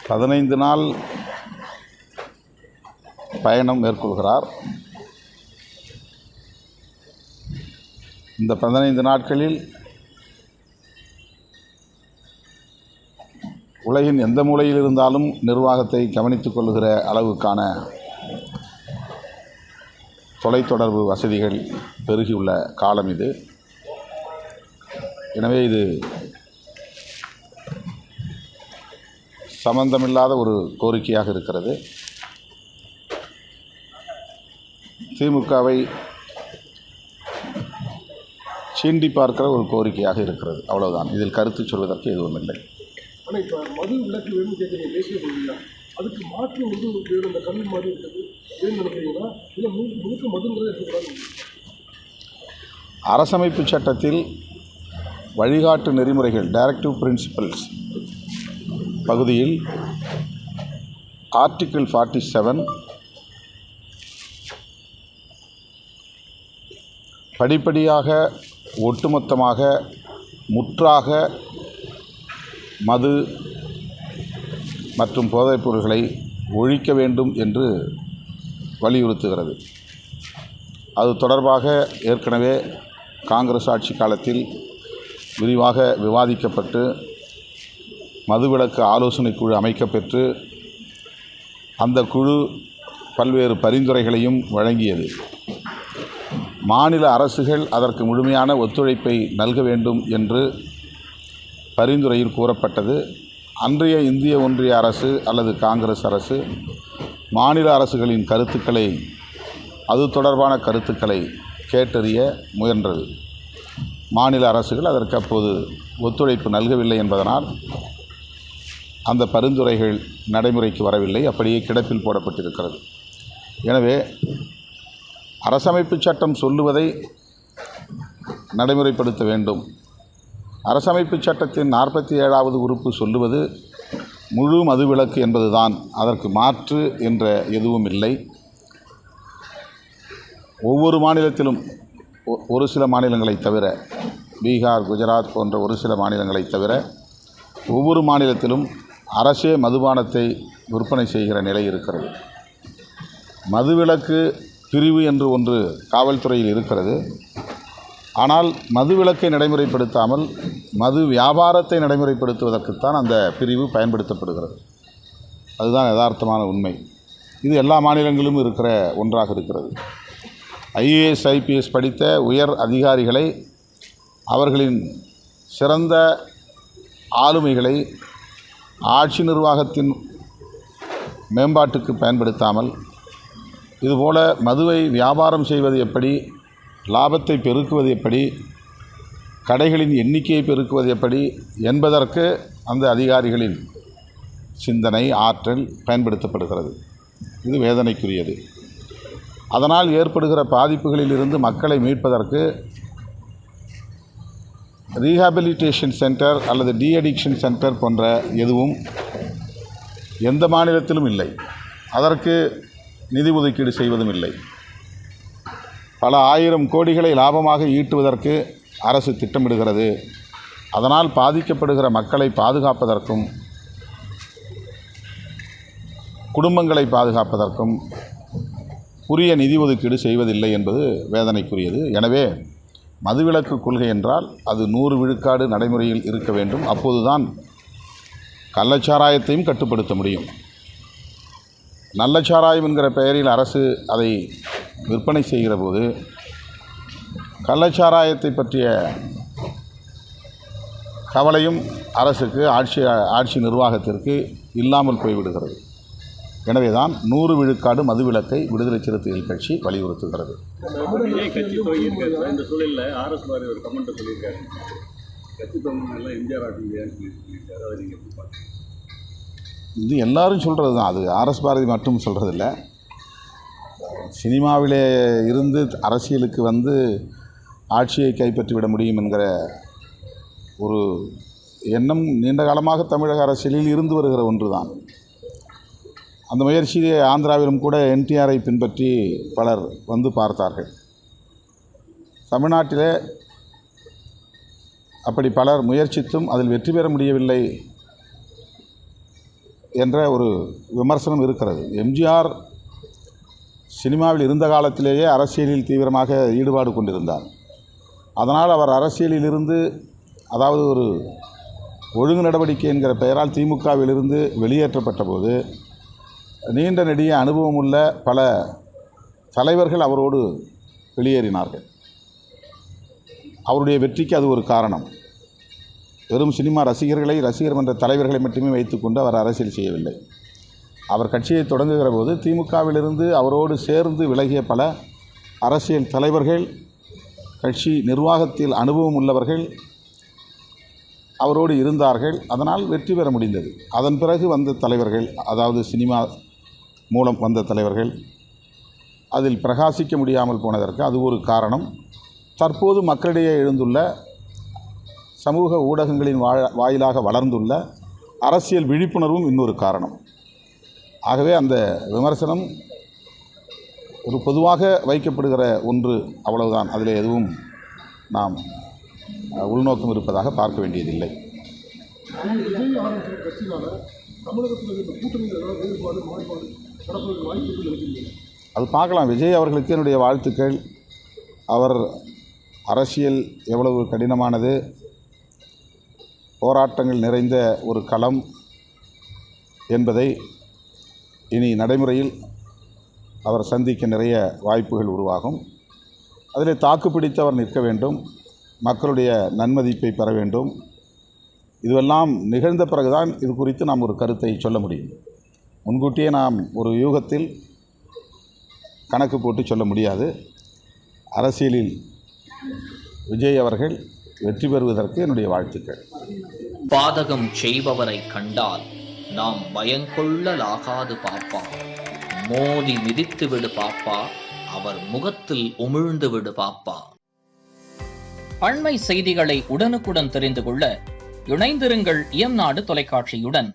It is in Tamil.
15 நாள் பயணம் மேற்கொள்கிறார். இந்த 15 நாட்களில் உலகின் எந்த மூலையில் இருந்தாலும் நிர்வாகத்தை கவனித்துக் கொள்கிற அளவுக்கான தொலைத்தொடர்பு வசதிகள் பெருகியுள்ள காலம் இது. எனவே இது சம்பந்தமில்லாத ஒரு கோரிக்கையாக இருக்கிறது. திமுகவை சீண்டி பார்க்கிற ஒரு கோரிக்கையாக இருக்கிறது. அவ்வளவுதான். இதில் கருத்து சொல்வதற்கு எதுவும் இல்லை. ஆனால் இப்போ மது விலக்கு வேணும்னு கேட்குறீங்க, தேசிய கொள்கையா? அதுக்கு மாற்று வந்து வேணும், இந்த கல்வி மாதிரி இருக்கிறது வேணும்னு நினைக்கிறீங்களா? இல்லை முழுக்க மதுங்கிறத இருக்கக்கூடாது? அரசமைப்பு சட்டத்தில் வழிகாட்டு நெறிமுறைகள் டைரக்டிவ் பிரின்சிபல்ஸ் பகுதியில் ஆர்டிக்கிள் 47 படிப்படியாக ஒட்டுமொத்தமாக முற்றாக மது மற்றும் போதைப் பொருள்களை ஒழிக்க வேண்டும் என்று வலியுறுத்துகிறது. அது தொடர்பாக ஏற்கனவே காங்கிரஸ் ஆட்சி காலத்தில் விரிவாக விவாதிக்கப்பட்டு மதுவிலக்கு ஆலோசனை குழு அமைக்கப்பெற்று அந்த குழு பல்வேறு பரிந்துரைகளையும் வழங்கியது. மாநில அரசுகள் அதற்கு முழுமையான ஒத்துழைப்பை நல்க வேண்டும் என்று பரிந்துரையில் கூறப்பட்டது. அன்றைய இந்திய ஒன்றிய அரசு அல்லது காங்கிரஸ் அரசு மாநில அரசுகளின் கருத்துக்களை, அது தொடர்பான கருத்துக்களை கேட்டறிய முயன்றது. மாநில அரசுகள் அதற்கு அப்போது ஒத்துழைப்பு நல்கவில்லை என்பதனால் அந்த பரிந்துரைகள் நடைமுறைக்கு வரவில்லை, அப்படியே கிடப்பில் போடப்பட்டிருக்கிறது. எனவே அரசமைப்பு சட்டம் சொல்லுவதை நடைமுறைப்படுத்த வேண்டும். அரசமைப்பு சட்டத்தின் 47வது உறுப்பு சொல்லுவது முழு மதுவிலக்கு என்பதுதான். அதற்கு மாற்று என்ற எதுவும் இல்லை. ஒவ்வொரு மாநிலத்திலும், ஒரு சில மாநிலங்களை தவிர, பீகார், குஜராத் போன்ற ஒரு சில மாநிலங்களை தவிர ஒவ்வொரு மாநிலத்திலும் அரசே மதுபானத்தை விற்பனை செய்கிற நிலை இருக்கிறது. மதுவிலக்கு பிரிவு என்று ஒன்று காவல்துறையில் இருக்கிறது. ஆனால் மதுவிலக்கை நடைமுறைப்படுத்தாமல் மது வியாபாரத்தை நடைமுறைப்படுத்துவதற்குத்தான் அந்த பிரிவு பயன்படுத்தப்படுகிறது. அதுதான் யதார்த்தமான உண்மை. இது எல்லா மாநிலங்களிலும் இருக்கிற ஒன்றாக இருக்கிறது. ஐஏஎஸ், ஐபிஎஸ் படித்த உயர் அதிகாரிகளை, அவர்களின் சிறந்த ஆளுமைகளை ஆட்சி நிர்வாகத்தின் மேம்பாட்டுக்கு பயன்படுத்தாமல் இதுபோல மதுவை வியாபாரம் செய்வது எப்படி, லாபத்தை பெருக்குவது எப்படி, கடைகளின் எண்ணிக்கையை பெருக்குவது எப்படி என்பதற்கு அந்த அதிகாரிகளின் சிந்தனை, ஆற்றல் பயன்படுத்தப்படுகிறது. இது வேதனைக்குரியது. அதனால் ஏற்படுகிற பாதிப்புகளிலிருந்து மக்களை மீட்பதற்கு ரீஹாபிலிட்டேஷன் சென்டர் அல்லது டீஅடிக்ஷன் சென்டர் போன்ற எதுவும் எந்த மாநிலத்திலும் இல்லை. அதற்கு நிதி ஒதுக்கீடு செய்வதும் இல்லை. பல ஆயிரம் கோடிகளை லாபமாக ஈட்டுவதற்கு அரசு திட்டமிடுகிறது. அதனால் பாதிக்கப்படுகிற மக்களை பாதுகாப்பதற்கும் குடும்பங்களை பாதுகாப்பதற்கும் உரிய நிதி ஒதுக்கீடு செய்வதில்லை என்பது வேதனைக்குரியது. எனவே மதுவிலக்கு கொள்கை என்றால் அது 100 விழுக்காடு நடைமுறையில் இருக்க வேண்டும். அப்போதுதான் கள்ளச்சாராயத்தையும் கட்டுப்படுத்த முடியும். நல்லச்சாராயம் என்கிற பெயரில் அரசு அதை விற்பனை செய்கிற போது கள்ளச்சாராயத்தை பற்றிய கவலையும் அரசுக்கு, ஆட்சி நிர்வாகத்திற்கு இல்லாமல் போய்விடுகிறது. எனவே தான் 100 விழுக்காடு மதுவிலக்கை விடுதலை சிறுத்தைகள் கட்சி வலியுறுத்துகிறது. இந்த சூழலில் ஆர்எஸ் பாரதி ஒரு கமெண்ட் சொல்லியிருக்காரு, கட்சி தொகுதியெல்லாம் எம்ஜிஆர் ஆட்சியான்னு சொல்லியிருக்காரு. அதை நீங்கள் எப்படி பார்க்குறீங்க? இது எல்லாரும் சொல்கிறது தான். அது ஆர்எஸ் பாரதி மட்டும் சொல்கிறதில்ல. சினிமாவிலே இருந்து அரசியலுக்கு வந்து ஆட்சியை கைப்பற்றிவிட முடியும் என்கிற ஒரு எண்ணம் நீண்ட காலமாக தமிழக அரசியலில் இருந்து வருகிற ஒன்று தான். அந்த முயற்சியை ஆந்திராவிலும் கூட என்டிஆரை பின்பற்றி பலர் வந்து பார்த்தார்கள். தமிழ்நாட்டிலே அப்படி பலர் முயற்சித்தும் அதில் வெற்றி பெற முடியவில்லை என்ற ஒரு விமர்சனம் இருக்கிறது. எம்ஜிஆர் சினிமாவில் இருந்த காலத்திலேயே அரசியலில் தீவிரமாக ஈடுபாடு கொண்டிருந்தார். அதனால் அவர் அரசியலிலிருந்து, அதாவது ஒரு ஒழுங்கு நடவடிக்கை என்கிற பெயரால் திமுகவிலிருந்து வெளியேற்றப்பட்ட போது நீண்ட நெடிய அனுபவமுள்ள பல தலைவர்கள் அவரோடு வெளியேறினார்கள். அவருடைய வெற்றிக்கு அது ஒரு காரணம். வெறும் சினிமா ரசிகர் மன்ற தலைவர்களை மட்டுமே வைத்துக்கொண்டு அவர் அரசியல் செய்யவில்லை. அவர் கட்சியை தொடங்குகிற போது திமுகவிலிருந்து அவரோடு சேர்ந்து விலகிய பல அரசியல் தலைவர்கள், கட்சி நிர்வாகத்தில் அனுபவம் உள்ளவர்கள் அவரோடு இருந்தார்கள். அதனால் வெற்றி பெற முடிந்தது. அதன் பிறகு வந்த தலைவர்கள், அதாவது சினிமா மூலம் வந்த தலைவர்கள், அதில் பிரகாசிக்க முடியாமல் போனதற்கு அது ஒரு காரணம். தற்போது மக்களிடையே எழுந்துள்ள, சமூக ஊடகங்களின் வாயிலாக வளர்ந்துள்ள அரசியல் விழிப்புணர்வும் இன்னொரு காரணம். ஆகவே அந்த விமர்சனம் ஒரு பொதுவாக வைக்கப்படுகிற ஒன்று, அவ்வளவுதான். அதில் எதுவும் நாம் உள்நோக்கம் இருப்பதாக பார்க்க வேண்டியதில்லை. விஜய் ஆரம்பித்த கட்சினால தமிழகத்தில் இந்த கூட்டணியில் ஏதாவது வேறுபாடு மாறுபாடு நடப்பதற்கு வாய்ப்பு நினைக்கிறீங்க? அது பார்க்கலாம். விஜய் அவர்களுக்கு என்னுடைய வாழ்த்துக்கள். அவர் அரசியல் எவ்வளவு கடினமானது, போராட்டங்கள் நிறைந்த ஒரு களம் என்பதை இனி நடைமுறையில் அவர் சந்திக்க நிறைய வாய்ப்புகள் உருவாகும். அதில் தாக்கு பிடித்து அவர் நிற்க வேண்டும், மக்களுடைய நன்மதிப்பை பெற வேண்டும். இதுவெல்லாம் நிகழ்ந்த பிறகுதான் இது குறித்து நாம் ஒரு கருத்தை சொல்ல முடியும். முன்கூட்டியே நாம் ஒரு யூகத்தில் கணக்கு போட்டு சொல்ல முடியாது. அரசியலில் விஜய் அவர்கள் வெற்றி பெறுவதற்கு என்னுடைய வாழ்த்துக்கள். பாதகம் செய்பவரை கண்டால் நாம் பயங்கொள்ளலாகாது பாப்பா, மோதி மிதித்து விடு பாப்பா, அவர் முகத்தில் உமிழ்ந்து விடு பாப்பா. அண்மை செய்திகளை உடனுக்குடன் தெரிந்து கொள்ள இணைந்திருங்கள் இயம்நாடு தொலைக்காட்சியுடன்.